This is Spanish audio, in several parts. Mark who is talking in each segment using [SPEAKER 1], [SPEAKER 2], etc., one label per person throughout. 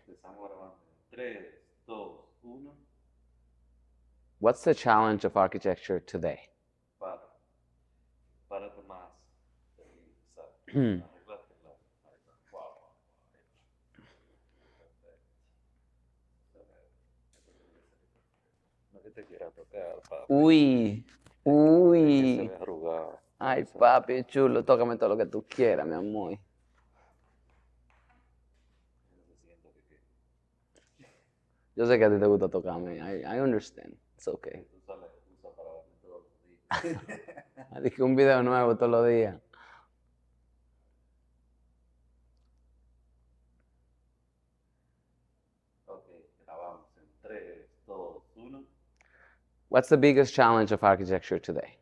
[SPEAKER 1] Empezamos grabando. 3, 2, 1.
[SPEAKER 2] What's the challenge of architecture today?
[SPEAKER 1] Para. Párate más. Exacto.
[SPEAKER 2] Hmm.
[SPEAKER 1] Arreglate la. Ahí está. Wow. Perfecto. No que te quiera tocar, papi.
[SPEAKER 2] Uy,
[SPEAKER 1] Es que se
[SPEAKER 2] uy.
[SPEAKER 1] ve arrugado.
[SPEAKER 2] Ay, papi, chulo, tócame todo lo que tú quieras, mi amor.
[SPEAKER 1] Se siente que
[SPEAKER 2] Yo sé que a ti te gusta tocarme. I understand. It's okay.
[SPEAKER 1] tú sales usa para verme todos los días.
[SPEAKER 2] Dije un video nuevo todos los días.
[SPEAKER 1] Ok, grabamos en 3, 2, 1.
[SPEAKER 2] What's the biggest challenge of architecture today?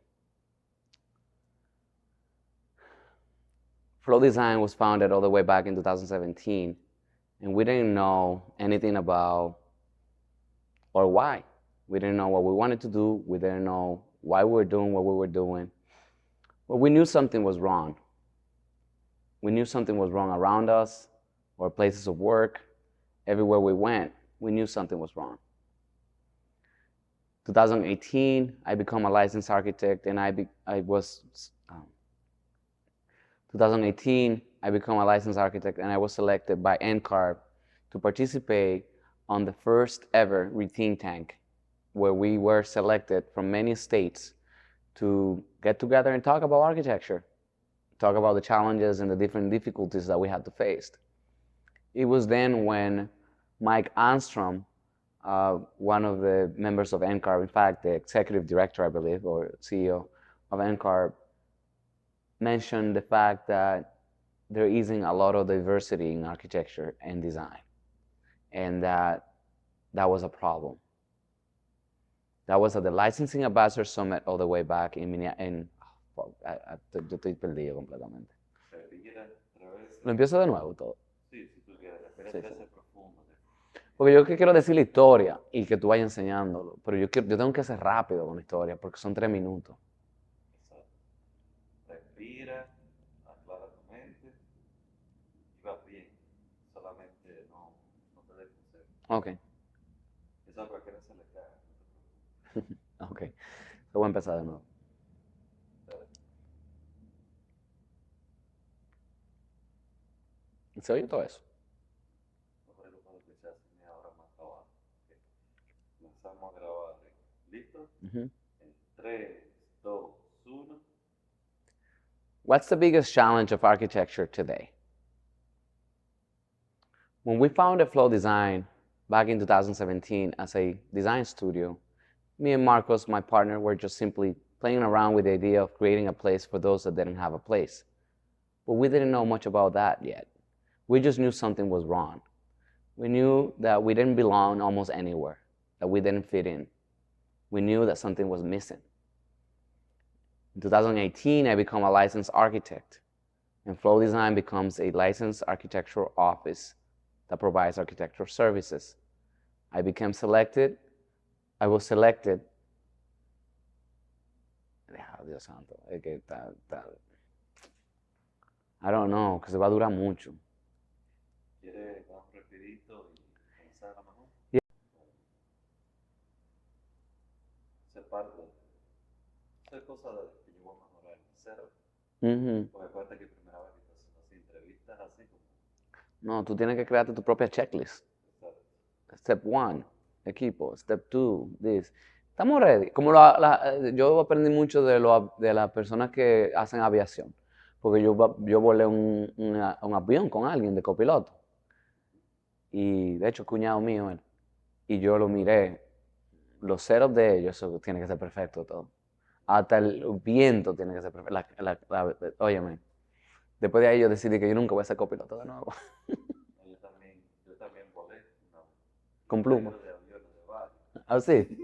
[SPEAKER 2] Flow Design was founded all the way back in 2017, and we didn't know anything about or why. We didn't know what we wanted to do. We didn't know why we were doing what we were doing. But we knew something was wrong. We knew something was wrong around us, our places of work, everywhere we went. We knew something was wrong. 2018, I became a licensed architect, and I was 2018, I became a licensed architect, and I was selected by NCARB to participate on the first ever think tank, where we were selected from many states to get together and talk about architecture, talk about the challenges and the different difficulties that we had to face. It was then when Mike Armstrong, one of the members of NCARB, in fact, the executive director, I believe, or CEO of NCARB, mentioned the fact that there isn't a lot of diversity in architecture and design, and that was a problem. That was at the Licensing Ambassador Summit all the way back in Minneapolis. Yo estoy perdido completamente. Lo empiezo de nuevo todo.
[SPEAKER 1] Sí, si tú quieres.
[SPEAKER 2] Sí,
[SPEAKER 1] Espérate
[SPEAKER 2] sí.
[SPEAKER 1] ese profundo.
[SPEAKER 2] Porque yo quiero decir la historia y que tú vayas enseñándolo, pero yo tengo que ser rápido con la historia porque son 3 minutos.
[SPEAKER 1] Exacto. Respira, aclara tu mente y vas bien. Solamente no te des consejo.
[SPEAKER 2] Ok,
[SPEAKER 1] Eso a cualquiera se le cae.
[SPEAKER 2] ok. Voy a empezar de nuevo. ¿Se oye todo eso?
[SPEAKER 1] No creo que que sea así ahora más abajo. Okay. Comenzamos a grabar. ¿Listo?
[SPEAKER 2] Mm-hmm.
[SPEAKER 1] En 3, 2, 1.
[SPEAKER 2] What's the biggest challenge of architecture today? When we founded Flow Design back in 2017 as a design studio, me and Marcos, my partner, were just simply playing around with the idea of creating a place for those that didn't have a place. But we didn't know much about that yet. We just knew something was wrong. We knew that we didn't belong almost anywhere, that we didn't fit in. We knew that something was missing. In 2018, I became a licensed architect, and Flow Design becomes a licensed architectural office that provides architectural services. I was selected. Dios santo, es que I don't know, que se va a durar mucho.
[SPEAKER 1] ¿Quieres dar un respirito y comenzar a lo mejor?
[SPEAKER 2] Yeah.
[SPEAKER 1] Se parte. Eso es cosa de que yo voy a mejorar. Cero.
[SPEAKER 2] Mm-hmm.
[SPEAKER 1] Porque acuérdate que primera vez que estás haciendo así entrevistas así como.
[SPEAKER 2] No, tú tienes que crearte tu propia checklist.
[SPEAKER 1] Exacto.
[SPEAKER 2] Step 1, equipo. Step 2, this. Estamos ready. Como yo aprendí mucho de las personas que hacen aviación. Porque yo volé un avión con alguien de copiloto. Y de hecho, cuñado mío él. Y yo lo miré. Los setups de ellos, eso tiene que ser perfecto todo. Hasta el viento tiene que ser perfecto. Óyeme. Después de ahí yo decidí que yo nunca voy a ser copiloto de nuevo.
[SPEAKER 1] Yo también volé
[SPEAKER 2] Con pluma.
[SPEAKER 1] de aviones de barrio.
[SPEAKER 2] ¿Ah, sí?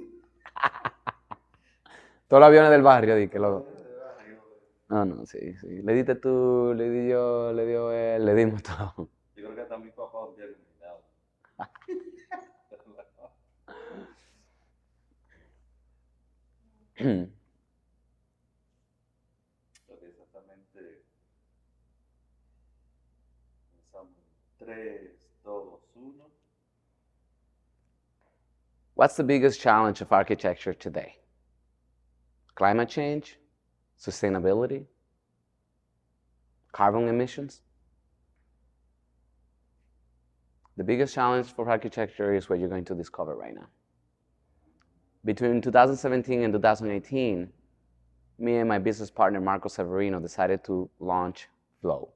[SPEAKER 2] Todos los aviones del barrio, di que lo. No, no, sí, sí. Le diste tú, le di yo, le dio él, le dimos todo.
[SPEAKER 1] Yo creo que hasta mi papá un día lo invitaba. Lo que exactamente comenzamos. 3, 2, 1.
[SPEAKER 2] What's the biggest challenge of architecture today? Climate change? Sustainability? Carbon emissions? The biggest challenge for architecture is what you're going to discover right now. Between 2017 and 2018, me and my business partner, Marco Severino, decided to launch Flow,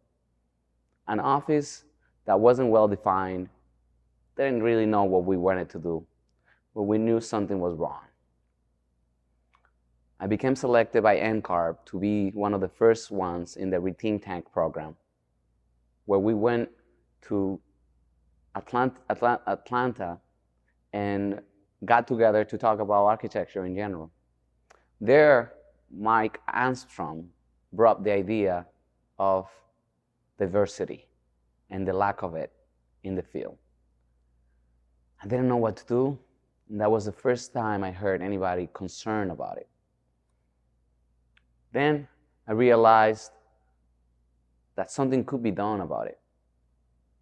[SPEAKER 2] an office that wasn't well defined, didn't really know what we wanted to do, but we knew something was wrong. I became selected by NCARB to be one of the first ones in the Rethink Tank program, where we went to Atlanta and got together to talk about architecture in general. There, Mike Armstrong brought the idea of diversity and the lack of it in the field. I didn't know what to do, and that was the first time I heard anybody concerned about it. Then I realized that something could be done about it,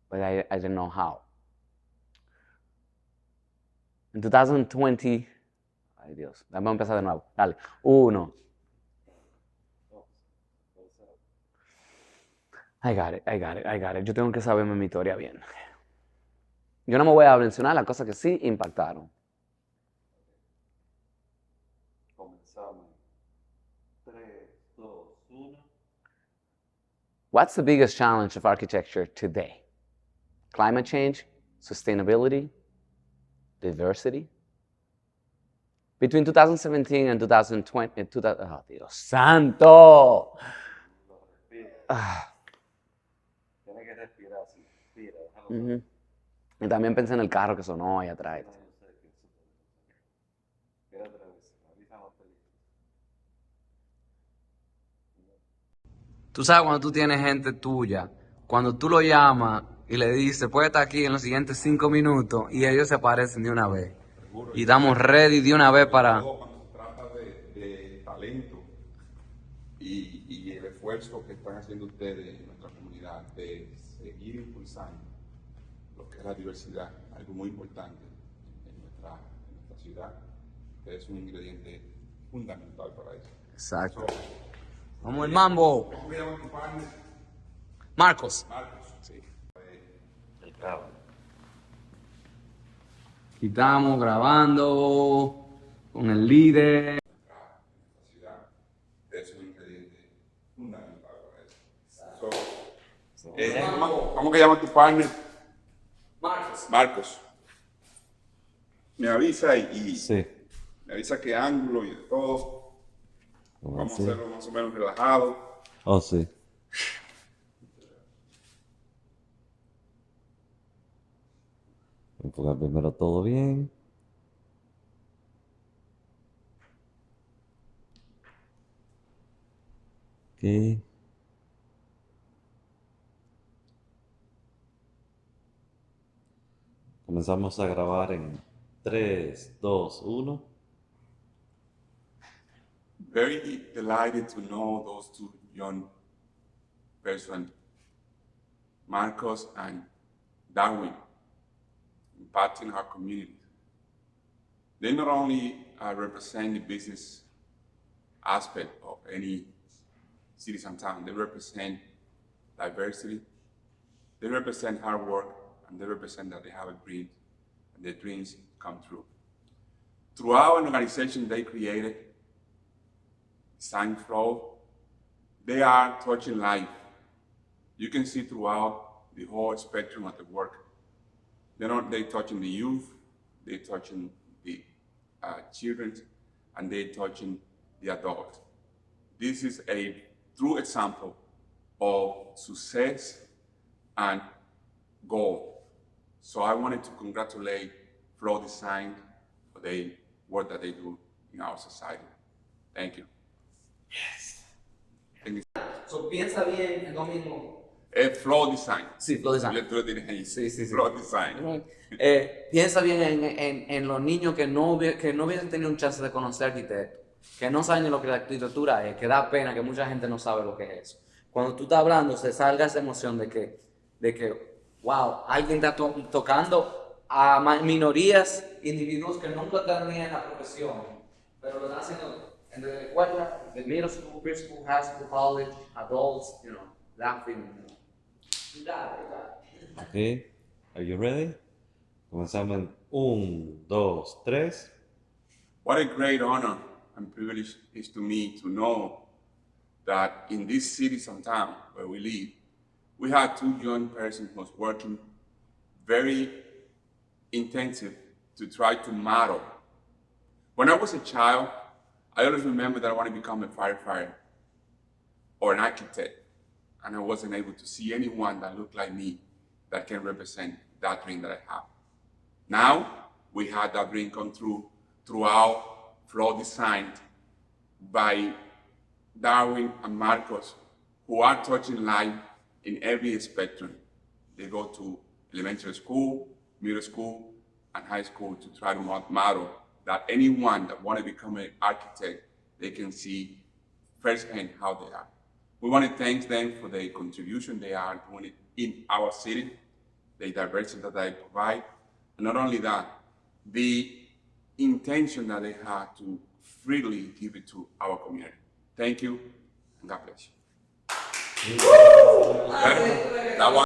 [SPEAKER 2] but I didn't know how. En 2020, ay Dios, vamos a empezar de nuevo. Dale, 1. I got it. Yo tengo que saberme mi historia bien. Yo no me voy a mencionar las cosas que sí impactaron.
[SPEAKER 1] Comenzamos. 3, 2, 1.
[SPEAKER 2] What's the biggest challenge of architecture today? Climate change, sustainability, diversity? Between 2017 and 2020, oh Dios santo!
[SPEAKER 1] Tiene que respirar, si respira, déjalo.
[SPEAKER 2] Uh-huh. Y también pensé en el carro que sonó ahí atrás. Tú sabes cuando tú tienes gente tuya, cuando tú lo llamas y le dices, puede estar aquí en los siguientes 5 minutos, y ellos se aparecen de una vez. Y estamos ready de una vez para...
[SPEAKER 3] Cuando se trata de talento y el esfuerzo que están haciendo ustedes en nuestra comunidad de seguir impulsando lo que es la diversidad, algo muy importante en nuestra ciudad, que es un ingrediente fundamental para eso.
[SPEAKER 2] Exacto. Vamos el mambo.
[SPEAKER 3] ¿Cómo se llama tu partner?
[SPEAKER 2] Marcos.
[SPEAKER 3] Marcos. Sí.
[SPEAKER 1] El cabo.
[SPEAKER 2] Aquí estamos grabando con el líder.
[SPEAKER 3] Nuestra ciudad es un ingrediente fundamental para eso. ¿Cómo que llama tu partner?
[SPEAKER 2] Marcos.
[SPEAKER 3] Marcos. Me avisa y
[SPEAKER 1] Sí.
[SPEAKER 3] me avisa qué ángulo y de todo. Vamos a hacerlo más o menos relajado.
[SPEAKER 1] Oh, sí. Enfocar primero todo bien. Ok. Comenzamos a grabar en 3, 2, 1.
[SPEAKER 3] Very delighted to know those two young persons, Marcos and Darwin, impacting our community. They not only represent the business aspect of any cities and town, they represent diversity, they represent hard work, and they represent that they have a dream, and their dreams come true. Throughout an organization they created, Design Flow, they are touching life. You can see throughout the whole spectrum of the work. They're touching the youth, they're touching the children, and they're touching the adults. This is a true example of success and goal. So I wanted to congratulate Flow Design for the work that they do in our society. Thank you.
[SPEAKER 2] Yes.
[SPEAKER 3] Thank you.
[SPEAKER 2] So, piensa bien el domingo.
[SPEAKER 3] Flow Design.
[SPEAKER 2] Sí, Flow Design.
[SPEAKER 3] Tú lo tienes ahí.
[SPEAKER 2] Sí.
[SPEAKER 3] Flow Design.
[SPEAKER 2] Piensa bien en los niños que no hubiesen tenido un chance de conocer arquitecto, que no saben ni lo que la arquitectura es, que da pena que mucha gente no sabe lo que es eso. Cuando tú estás hablando, se salga esa emoción de que wow, alguien está tocando a minorías, individuos que nunca tenían la profesión, pero lo hacen en la escuela, the middle school, preschool, high school, college, adults, laughing. You got it.
[SPEAKER 4] Okay, are you ready? Comenzamos en 1, 2, 3.
[SPEAKER 3] What a great honor and privilege is to me to know that in this city sometime where we live, we have two young persons who's working very intensive to try to model. When I was a child, I always remember that I wanted to become a firefighter or an architect, and I wasn't able to see anyone that looked like me that can represent that dream that I have. Now, we had that dream come true throughout floor designed by Darwin and Marcos, who are touching life in every spectrum. They go to elementary school, middle school, and high school to try to model that anyone that want to become an architect, they can see firsthand how they are. We want to thank them for the contribution they are doing in our city, the diversity that they provide, and not only that, the intention that they have to freely give it to our community. Thank you, and God bless you. That one.